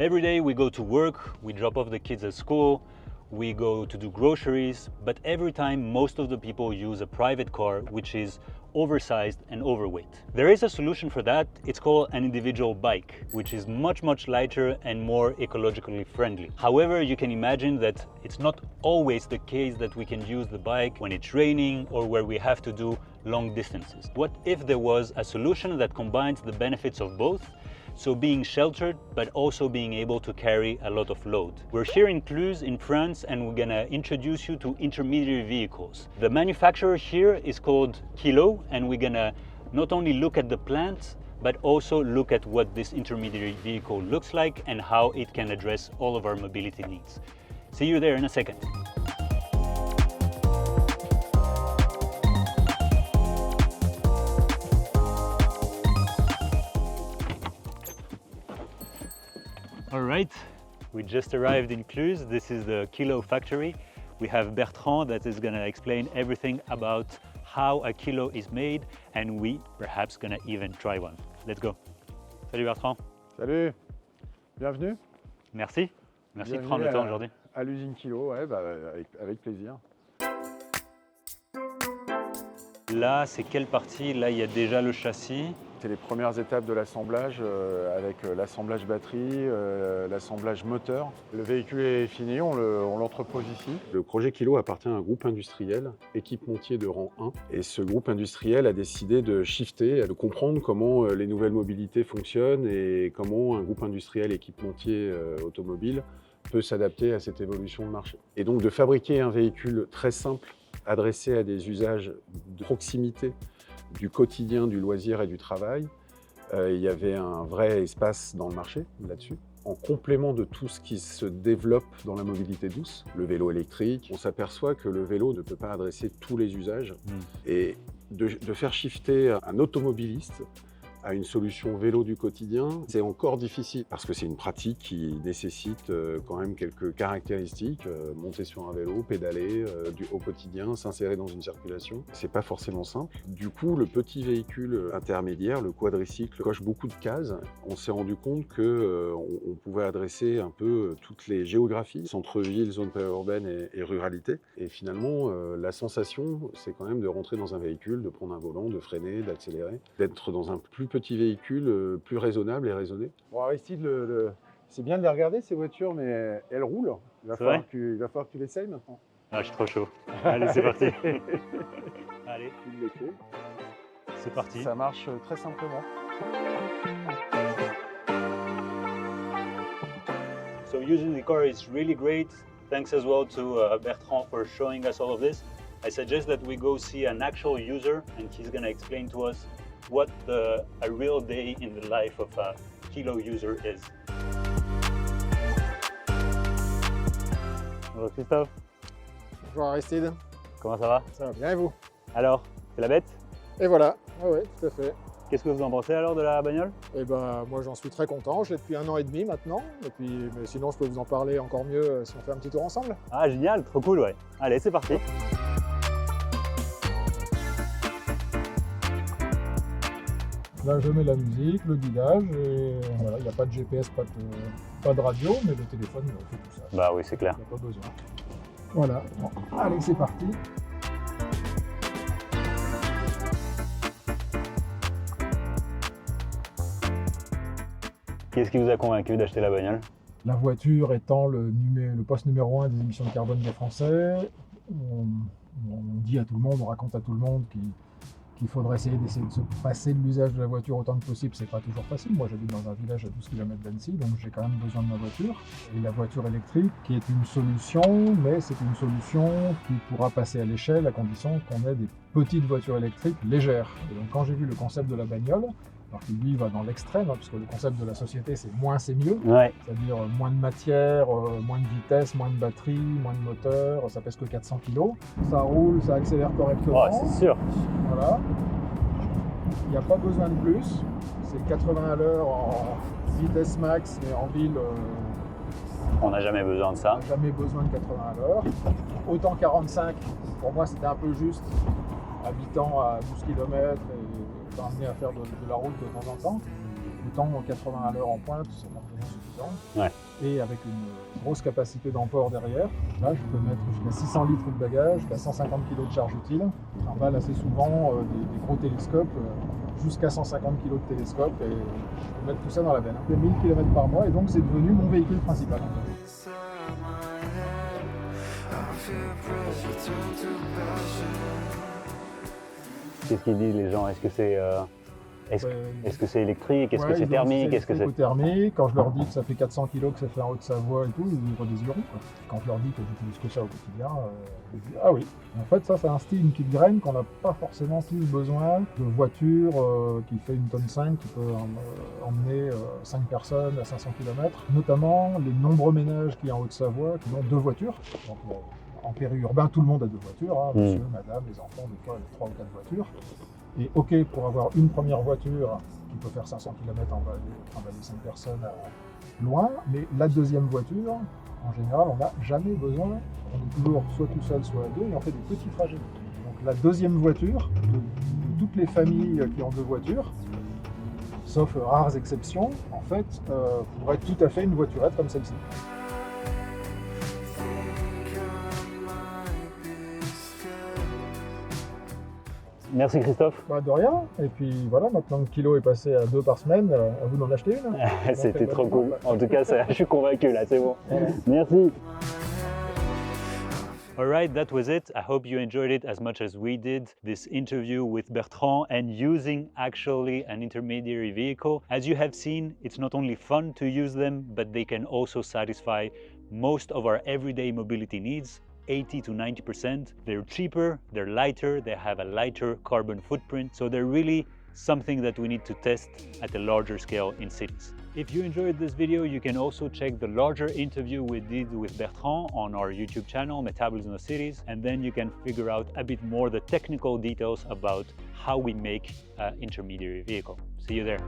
Every day we go to work, we drop off the kids at school, we go to do groceries, but every time most of the people use a private car which is oversized and overweight. There is a solution for that. It's called an individual bike, which is much lighter and more ecologically friendly. However, you can imagine that it's not always the case that we can use the bike when it's raining or where we have to do long distances. What if there was a solution that combines the benefits of both? So being sheltered, but also being able to carry a lot of load. We're here in Cluses in France, and we're gonna introduce you to intermediary vehicles. The manufacturer here is called Kilo, and we're gonna not only look at the plant, but also look at what this intermediary vehicle looks like and how it can address all of our mobility needs. See you there in a second. All right, we just arrived in Cluses. This is the Kilo factory. We have Bertrand that is going to explain everything about how a Kilo is made, and we perhaps going to even try one. Let's go. Salut Bertrand. Salut, bienvenue. Merci. Merci de Bienvenue prendre le temps aujourd'hui. À l'usine Kilo, ouais, avec plaisir. Là, c'est quelle partie? Là, il y a déjà le châssis. C'est les premières étapes de l'assemblage avec l'assemblage batterie, l'assemblage moteur. Le véhicule est fini, on l'entrepose ici. Le projet Kilo appartient à un groupe industriel, équipementier de rang 1. Et ce groupe industriel a décidé de shifter, de comprendre comment les nouvelles mobilités fonctionnent et comment un groupe industriel équipementier automobile peut s'adapter à cette évolution de marché. Et donc de fabriquer un véhicule très simple, adressé à des usages de proximité, du quotidien, du loisir et du travail. Il y avait un vrai espace dans le marché là-dessus. En complément de tout ce qui se développe dans la mobilité douce, le vélo électrique, on s'aperçoit que le vélo ne peut pas adresser tous les usages. Et de faire shifter un automobiliste à une solution vélo du quotidien, c'est encore difficile parce que c'est une pratique qui nécessite quand même quelques caractéristiques, monter sur un vélo, pédaler au quotidien, s'insérer dans une circulation. C'est pas forcément simple. Du coup, le petit véhicule intermédiaire, le quadricycle, coche beaucoup de cases. On s'est rendu compte qu'on pouvait adresser un peu toutes les géographies, centre-ville, zone périurbaine et ruralité. Et finalement, la sensation, c'est quand même de rentrer dans un véhicule, de prendre un volant, de freiner, d'accélérer, d'être dans un plus petit véhicule plus raisonnable et raisonné. Bon, Aristide, c'est bien de les regarder ces voitures, mais elles roulent. Il va falloir que tu l'essayes maintenant. Ah, je suis trop chaud. Allez, c'est parti. Allez, File les clés. C'est parti. Ça marche très simplement. So using the car is really great. Thanks as well to Bertrand for showing us all of this. I suggest that we go see an actual user, and he's going to explain to us what a real day in the life of a Kilo user is. Bonjour Christophe. Bonjour Aristide. Comment ça va? Ça va bien et vous? Alors, c'est la bête? Et voilà, ouais, tout à fait. Qu'est-ce que vous en pensez alors de la bagnole? Et ben moi j'en suis très content, je l'ai depuis 1 an et demi maintenant. Et puis, mais sinon je peux vous en parler encore mieux si on fait un petit tour ensemble. Ah génial, trop cool, ouais. Allez, c'est parti. Là je mets la musique, le guidage, et voilà, il n'y a pas de GPS, pas de radio, mais le téléphone il fait tout ça. Bah oui, c'est clair. Il n'y a pas besoin. Voilà, bon, allez c'est parti. Qu'est-ce qui vous a convaincu d'acheter la bagnole? La voiture étant le poste numéro 1 des émissions de carbone des Français, on dit à tout le monde, on raconte à tout le monde qu'il faudrait essayer de se passer de l'usage de la voiture autant que possible. C'est pas toujours facile. Moi, j'habite dans un village à 12 km d'Annecy, donc j'ai quand même besoin de ma voiture. Et la voiture électrique, qui est une solution, mais c'est une solution qui pourra passer à l'échelle à condition qu'on ait des petites voitures électriques légères. Et donc, quand j'ai vu le concept de la bagnole, alors que lui va dans l'extrême, hein, puisque le concept de la société, c'est moins c'est mieux. Ouais. C'est-à-dire moins de matière, moins de vitesse, moins de batterie, moins de moteur, ça pèse que 400 kg. Ça roule, ça accélère correctement. Oh, c'est sûr. Voilà. Il n'y a pas besoin de plus. C'est 80 à l'heure en vitesse max, mais en ville, On n'a jamais besoin de ça. on n'a jamais besoin de 80 à l'heure. Autant 45, pour moi, c'était un peu juste. Habitant à 12 km et amené à faire de la route de temps en temps. Autant 80 à l'heure en pointe, c'est largement suffisant. différentes. Ouais. Et avec une grosse capacité d'emport derrière. Là, je peux mettre jusqu'à 600 litres de bagages, jusqu'à 150 kg de charge utile. On emballe assez souvent des gros télescopes, jusqu'à 150 kg de télescope, et je peux mettre tout ça dans la benne. Je fais 1000 km par mois, et donc c'est devenu mon véhicule principal. Qu'est-ce qu'ils disent les gens? Est-ce que c'est est-ce que c'est électrique? Est-ce que c'est thermique? Est-ce que c'est thermique? Quand je leur dis que ça fait 400 kg, que ça fait en Haute-Savoie et tout, ils ouvrent des yeux ronds. Quand je leur dis que j'utilise que ça au quotidien, ils disent ah oui. En fait, ça instille une petite graine qu'on n'a pas forcément tous besoin de voitures qui fait 1,5 tonne, qui peut emmener 5 personnes à 500 km. Notamment les nombreux ménages qui en Haute-Savoie qui ont 2 voitures. Donc, en périurbain, tout le monde a 2 voitures, hein, monsieur, madame, les enfants, des fois 3 ou 4 voitures. Et ok, pour avoir une première voiture qui peut faire 500 km emballer 5 personnes loin, mais la deuxième voiture, en général, on n'a jamais besoin. On est toujours soit tout seul, soit à 2, et on fait des petits trajets. Donc la deuxième voiture, de toutes les familles qui ont 2 voitures, sauf rares exceptions, en fait, pourrait être tout à fait une voiturette comme celle-ci. Merci Christophe. Bah de rien. Et puis voilà, maintenant que le kilo est passé à 2 par semaine, à vous d'en acheter une. C'était trop cool. En tout cas, je suis convaincu là, c'est bon. Voilà. Merci. All right, that was it. I hope you enjoyed it as much as we did, this interview with Bertrand and using actually an intermediary vehicle. As you have seen, it's not only fun to use them, but they can also satisfy most of our everyday mobility needs. 80 to 90%. They're cheaper, they're lighter, they have a lighter carbon footprint, so they're really something that we need to test at a larger scale in cities. If you enjoyed this video, you can also check the larger interview we did with Bertrand on our YouTube channel, Metabolism of Cities, and then you can figure out a bit more the technical details about how we make an intermediary vehicle. See you there.